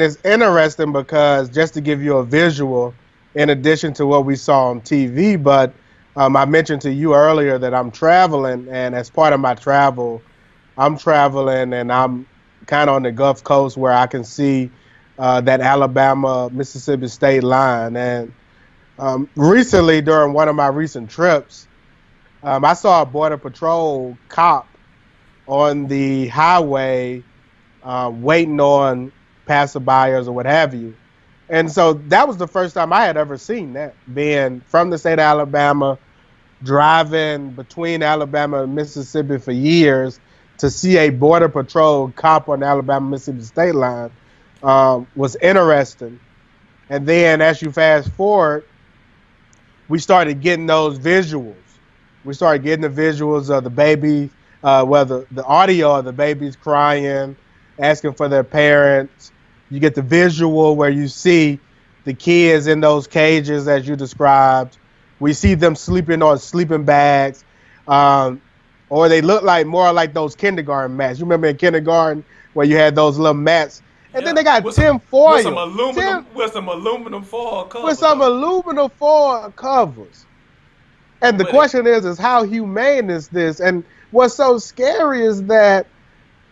It's interesting because just to give you a visual, in addition to what we saw on TV, but I mentioned to you earlier that I'm traveling, and as part of my travel, I'm traveling and I'm kind of on the Gulf Coast where I can see that Alabama Mississippi state line. And recently, during one of my recent trips, I saw a Border Patrol cop on the highway waiting on passerbyers or what have you. And so that was the first time I had ever seen that, being from the state of Alabama, driving between Alabama and Mississippi for years to see a Border Patrol cop on the Alabama-Mississippi state line was interesting. And then as you fast forward, we started getting those visuals. We started getting the visuals of the baby, whether the audio of the babies crying, asking for their parents. You get the visual where you see the kids in those cages as you described. We see them sleeping on sleeping bags, or they look like more like those kindergarten mats. You remember in kindergarten where you had those little mats, and then they got tin foil, with some aluminum foil covers. With some aluminum foil covers. And the question is how humane is this? And what's so scary is that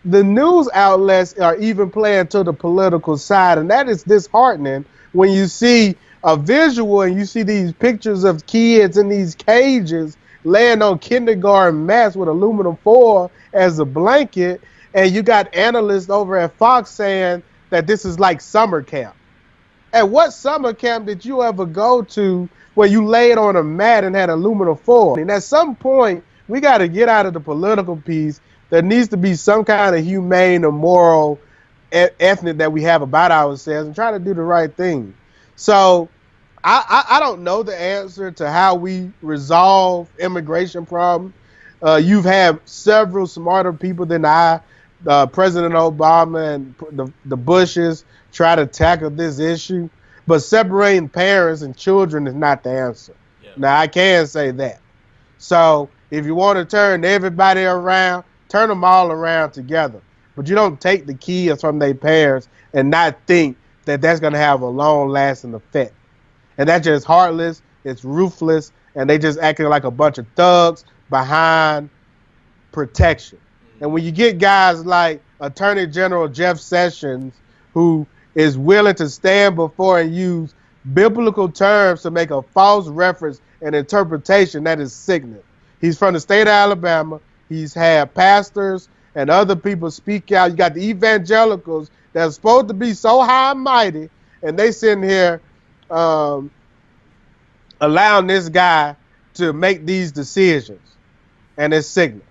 the news outlets are even playing to the political side, and that is disheartening when you see a visual and you see these pictures of kids in these cages laying on kindergarten mats with aluminum foil as a blanket, and you got analysts over at Fox saying that this is like summer camp. At what summer camp did you ever go to where you laid on a mat and had aluminum foil? And at some point, we got to get out of the political piece. There needs to be some kind of humane or moral ethnic that we have about ourselves and try to do the right thing. So I don't know the answer to how we resolve immigration problem. You've had several smarter people than I, President Obama and the Bushes, try to tackle this issue. But separating parents and children is not the answer. Yeah. Now, I can say that. So if you want to turn everybody around, turn them all around together. But you don't take the kids from their parents and not think that that's going to have a long-lasting effect. And that's just heartless, it's ruthless, and they just acting like a bunch of thugs behind protection. And when you get guys like Attorney General Jeff Sessions, who is willing to stand before and use biblical terms to make a false reference and interpretation, that is sickening. He's from the state of Alabama. He's had pastors and other people speak out. You got the evangelicals that are supposed to be so high and mighty, and they sitting here allowing this guy to make these decisions, and it's sickening.